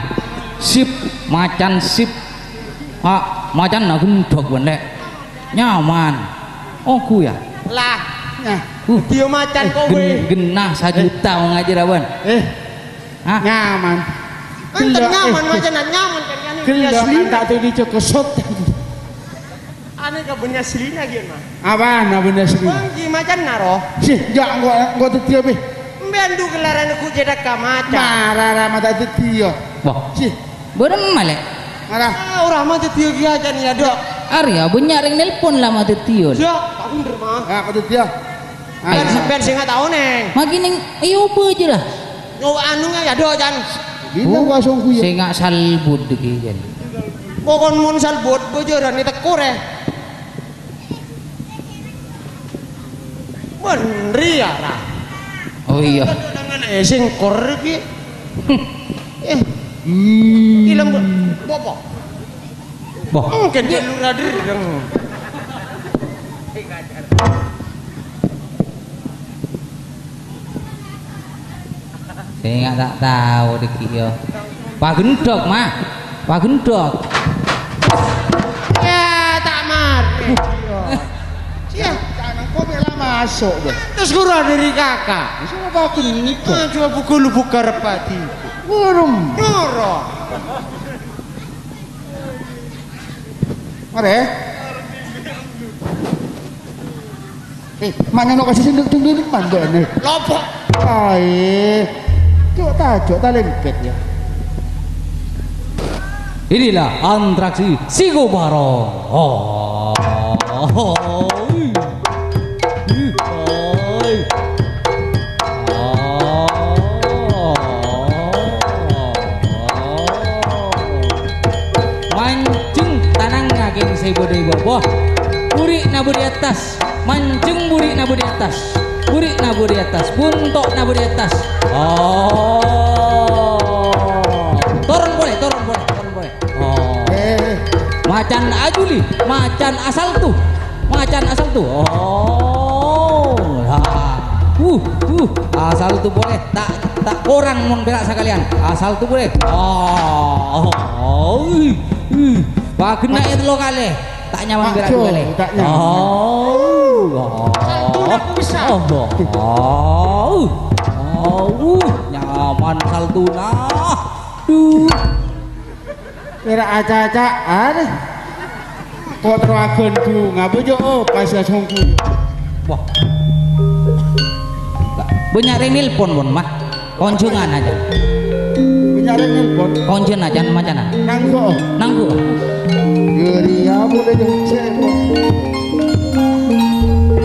Sip, macan sip. Macan nak gendok bener. Nyaman. Ku ya. Lah. Dia macan kowe. Genah sajuta ngajar awan. Nyaman. Enten nyaman macan nyaman kan yani. Gendong tak tuh dicokosot. Ane ka benya selina gian mah. Apaan bener sih? Bangki macan naro. Sih, enggak gua tetia be. Mbendu gelaran ku jedak ka macan. Marah mata tetia. Wah, Sih, bareng malek. marah. Urah mah tetia ki aja nih ya, Dok. Arya banyak ring nelpon lama tetiun. Dok, tak bener mah. Aku tetia. Ben sing enggak tahu neng. Makin ayo apa aja lah. Yo anu ya, Dok, jan. Bilang gua songku ya. Saya nggak salbut deki jan. Pokon mun salbut bojoran ni tekur Bener ya, Ra. Oh iya. Dengan sing kor ki. Ilang bopo. Boh. Mungkin dia lurah deng. Saya nggak tak tahu deki yo. Pak Gendok mah. Pak Gendok. Ya, tak mar. Sia, Jangan kau bela masuk deh. terus kurang dari kakak. Siapa aku ini? Coba pukul buka repati. Burung. Noro. Mare. Maknya nak kasih sendiri mana nih? Lopok. Ay, cok tak lengket ya. Inilah atraksi Sigo Barong. Mancung tanang ngageng saya bodai bawah. Buri nabu di atas. Mancung buri nabu di atas. Buri nabu di atas. Buntok nabu di atas. Turun boleh. Macan ajuli, macan asal tuh. Asal tuh boleh. Tak orang mau berak sekalian. Asal tuh boleh. Pak kena itu lo kali. Tak nyaman berak juga kali. Tak Nyaman saltuna. Kira aca-aca ada. Kok teragen ku ngabujo pas songku. Wah. Banyak ring nelpon pun mah. Konjungan aja. Benyare nelpon. Konjen aja macana. Nanggo. Nanggu. Geria boleh dong sebo.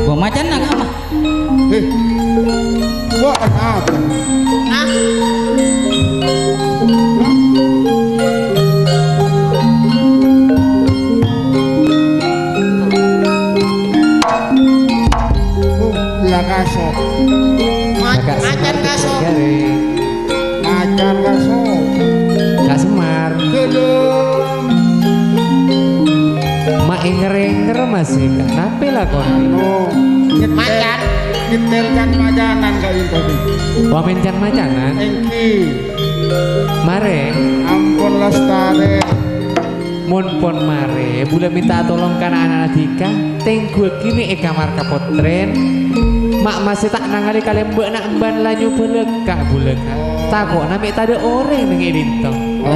Bawa macan nak apa? Buat apa? Nah, Lakaso. mak inger masih kan nape lah kon no Macan. nyetelkan majanan kau itu wamen jan macanan engki mare ampun lestari mun pon mare bula minta tolong kana anak Dika tengku kini kamar kapotren mak masih tak nangali kalian mbak nak emban lanyu beleka buleka takut nami tadi orang ning edinto Oh,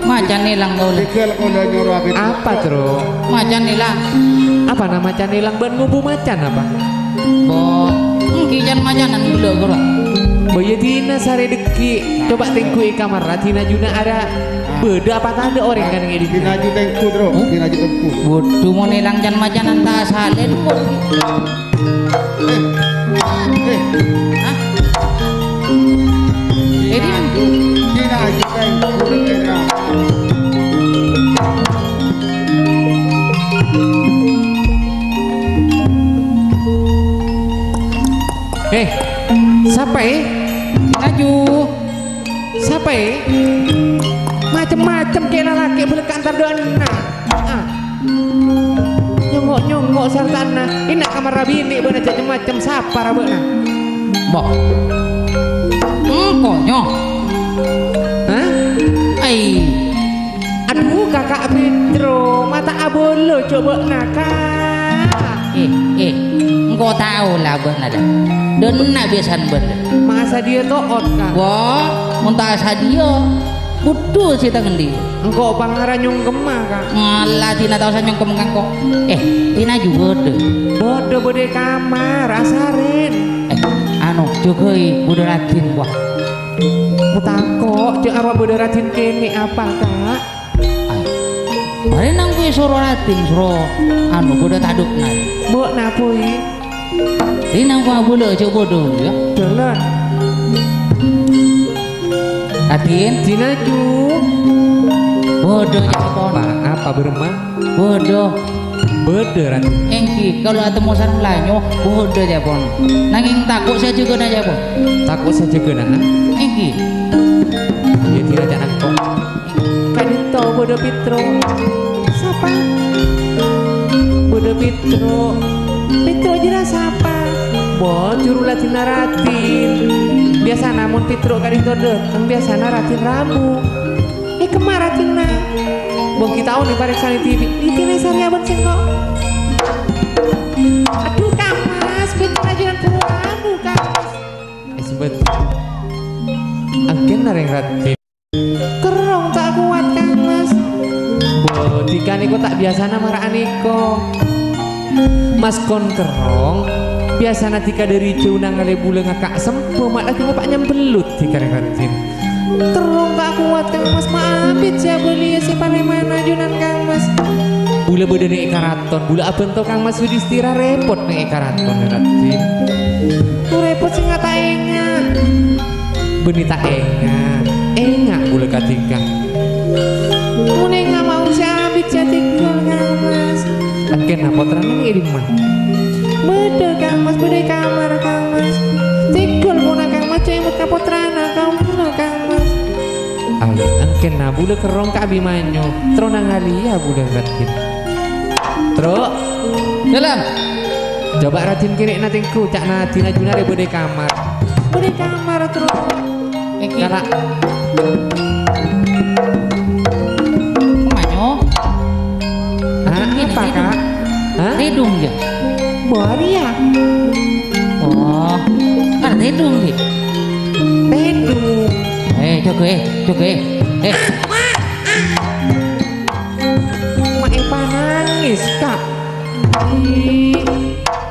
macan nilang kau le. dikil udah nyuruh aku apa tro Macan nilang. apa nama macan hilang ban ngubu macan apa Bo, kijan macanan dulu kau. boya dina sare deki coba tengku kamar Ratina Juna ada beda apa tanda orang kan ning edinto dinaju tengku bro dinaju tengku Bodoh mau nilang jan macanan tak salin kok. Hah? Ini dinaju tengku dengan siapa laju. siapa macem-macem kayak lelaki beleka antar dona nyongok sartana ini kamar rabi ini bener macam-macam siapa rabena Bo. Konyo. hah Ai. aduh kakak Pedro mata abolo coba nakak Engkau tahu lah benar dah. Dan nak biasan benar. masa dia toot kak Wah, muntah sadia. Butuh sih tangan dia. engkau pangaran nyong gemah kak Ngalah tina tahu sanyong kemengkang kok. Tina juga deh. bodoh bode kamar asarin Anu cukui budak ratin wah. mutakok cek arwah bode ratin kene apa kak Ay. Mari nang kuwi suruh ratin suruh anu budak taduk nan. bok napui Ini nang kuwi budak cuk bodoh ya. jalan Ratin Jinaju bodoh ya pon. apa beremah Bodoh. bederan Engki kalau ada mosan lanyo bodoh ya pon. Nanging takut saya juga aja pon. takut saja kena Engki. ya tidak jangan kok kan itu bodoh Petro siapa bodoh Petro jelas siapa bo juru latin naratin biasa namun Petro kan itu datang biasa naratin ramu kemaratin nah bong kita tahu nih parek sani TV itu nih sari abang sengkok aduh kamas Petro aja ramu kamas sebet agen nareng ratin kerong tak kuat kamas bo tika niko tak biasa nama Aniko mas kon kerong biasa tika dari jauh nangale bule ngakak sempo mak lagi ngopak nyambelut tika ratin kerong tak kuat kang mas maafin siapa beli si panemana junan kang mas bule beda nih karaton bule abento kang mas Yudhistira repot nih karaton ratin repot sih ngata enga benita enga bule katika mune nggak mau siapit jatikul kang mas akhirnya napotran ini di mah beda kang mas beda kamar kang mas tikul muna kang mas cemut kapotrana kang muna kang mas ali angken na bule kerong ka abimanyo tro nangalia bule ratin tro Dalam. coba ratin kiri natingku cak natin ajuna re beda kamar tro Engki. kala Kumanyo. apa kak hah Tidung ya. Boria Oh, kan tidung dia. Tedu Coba. mak Epa nangis kak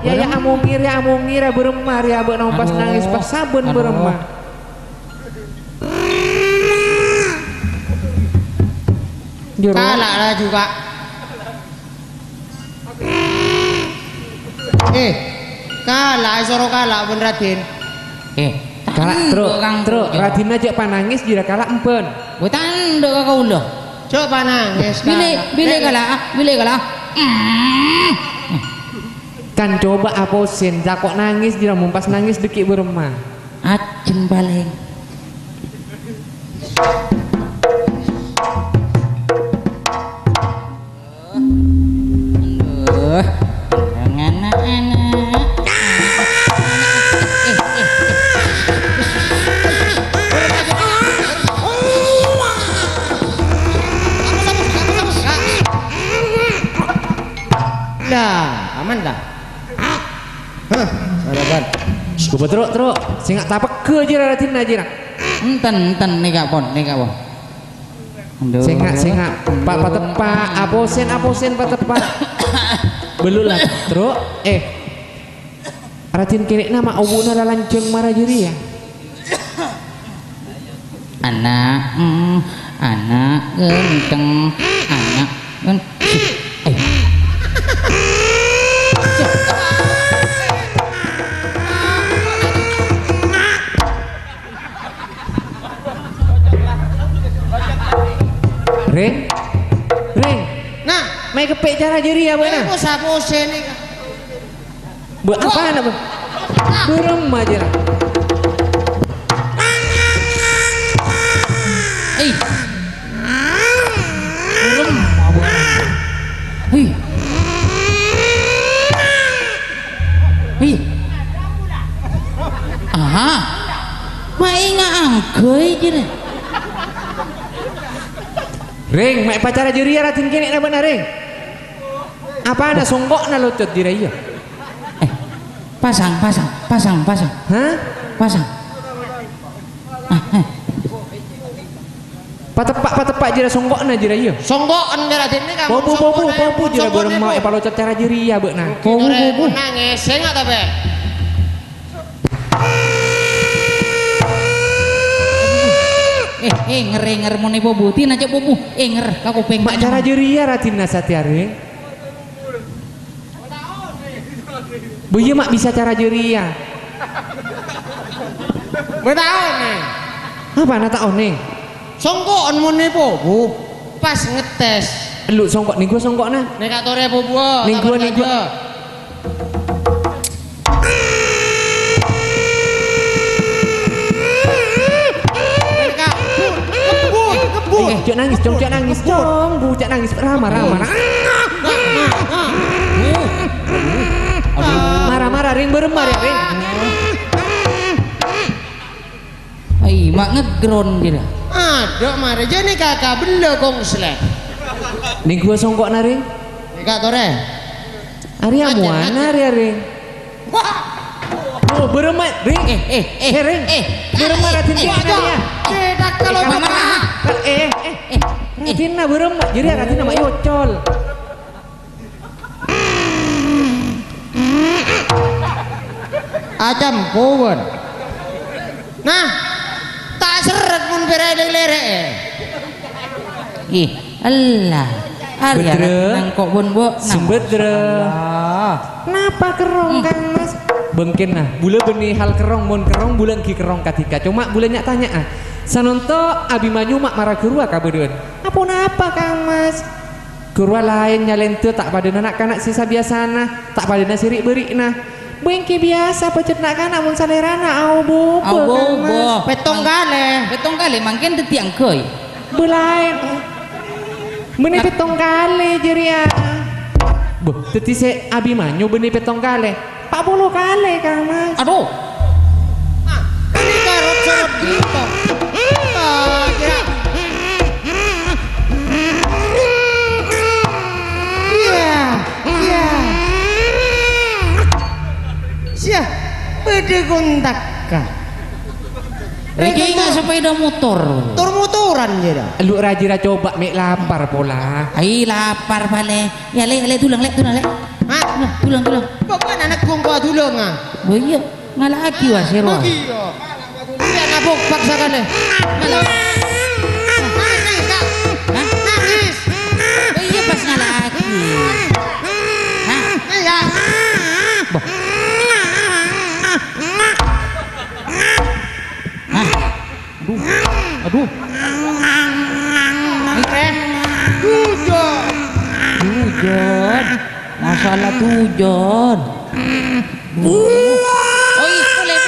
ya amungir beremar ya abek nang pas Aduh. nangis pas sabun Aduh. beremar Jero Kalah lah juga. Kalah, suruh kalah ben Raden. kalak Kang tro Radina aja panangis jira kalak empen Gue tanduk kau ulah. Coba nangis. Bile kalah. kan coba aposin jakok nangis jira mumpas nangis deki beremah Acen baleng. Aduh. Anak-anak. Dah, aman dah. Sarapan. Coba teruk sing tapek ke aja ratin aja. Enten nih Kak Pon. Aduh. Sengak pak tepak aposen pak tepak. Belum lah teruk ratin kini nama awuna lalanceng marah jeri ya. Anak kenceng anak Ring. Nah, Mai kepek cara jeri ya beuna. aku sapose nih. Buat apa anak bu? Burung aja. Burung. Aha. Mai angkoi je nih. Ring, mai pacara jeri ya ratin kene na beuna ring. Apa ada songgok na lutut jeri ya? Pasang. Hah? Pasang. Patepak jera songgok na jera iya. Songgokan beratin ini kamu. Bobu jera bareng mau epalo cara jeri ya beuna. Bobu. Nangis, saya nggak tahu. Nger mone bobu tin aja bobu nger ka kuping Mak cara jeri ya ratin nasatiar ring. Buya mak bisa cara jeri ya. Bertahun nih. Apa na taon ning? Songgokan mau nih bobu. Pas ngetes. Lu songgok nih gua songgok na. Nih kak tore bobu. Nih gua. Cok nangis, bucak nangis, ramah. Marah ring beremar ya ring. Mak ngegron je dah. Ada mari jadi kakak bela kong selek. Nih gua songkok na ring. Nih kak tore. Ari amuan ari ring. Oh beremar ring. Ring. Beremar ratin kena dia. Tidak kalau marah. Ratin na beremar. Jadi ratin nama yocol. Ajam kawan. Nah, tak seret mun berele-lere. Allah. Arya nang kok bon bo. Sembedre. Napa kerong Kang Mas? Bengken nah, bula benih hal kerong mon kerong bulan ki kerong katika. Cuma bulannya tanya sanonto Abimanyu mak marah kerua kabedeun. Apa Kang Mas? Kerua lain nyalente tak pada anak kanak sisa biasana, tak pada sirik beri nah. Bengki biasa pecet nak kanak mun salerana au bobo. Petong kali mangken tetiang koi. Belain. Benih petong kali jeria. Teti se Abimanyu benih petong kali. 40 kali Kang Mas. Aduh. Ini karot-karot gitu. Iya. Bede kontak kah? Lagi nggak sepeda motor. Motoran je dah. Lu rajira coba mek lapar pola. Lapar balik. Ya le tulang. Hah? Tulang. Bukan anak gongko tulung ah. Oh iya, ngalah aki wasiro. Iya. Iya nabok paksakan deh. Malah. Nangis. Oh iya pas ngalah aki. Hah? Iya. Aduh. Tujon. Masalah tujon. Oh iya, boleh.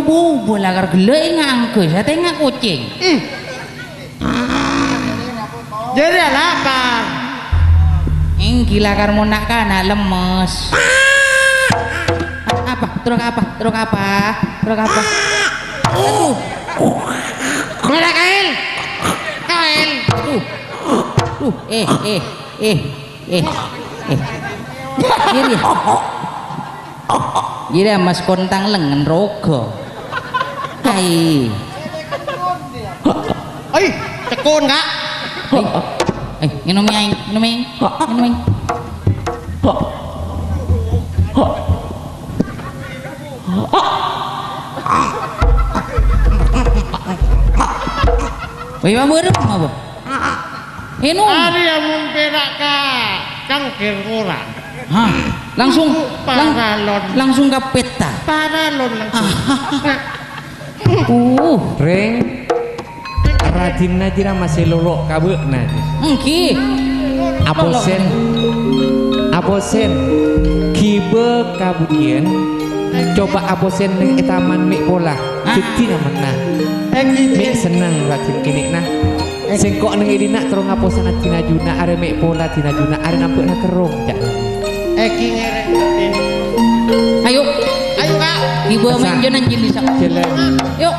ubo lah kar gelek ngangge saya tengah kucing. Jadi lapar. Gila kar mau nak kana lemes. Apa? Terus apa? Terus apa? Terus apa? Aduh. Mana kail? Kail. Gini. Gini mas kontang lengan rogo. Hai. Cekun kak. Minum yang. Wih, apa? Minum. Ada yang memperak kak. Cangkir orang. Langsung ke peta. Paralon langsung. Reng rajin najira masih lolok kabuk nanti. Aposen kibe kabudian coba aposen neng etaman mik pola cuci naman na mik senang rajin kini nah sengkok neng edina terus aposen tina juna are mik pola tina juna are nampak na kerong jak Eki ngereketin. Ayo Ayo kak. kibe main jalan jeli sak jalan yuk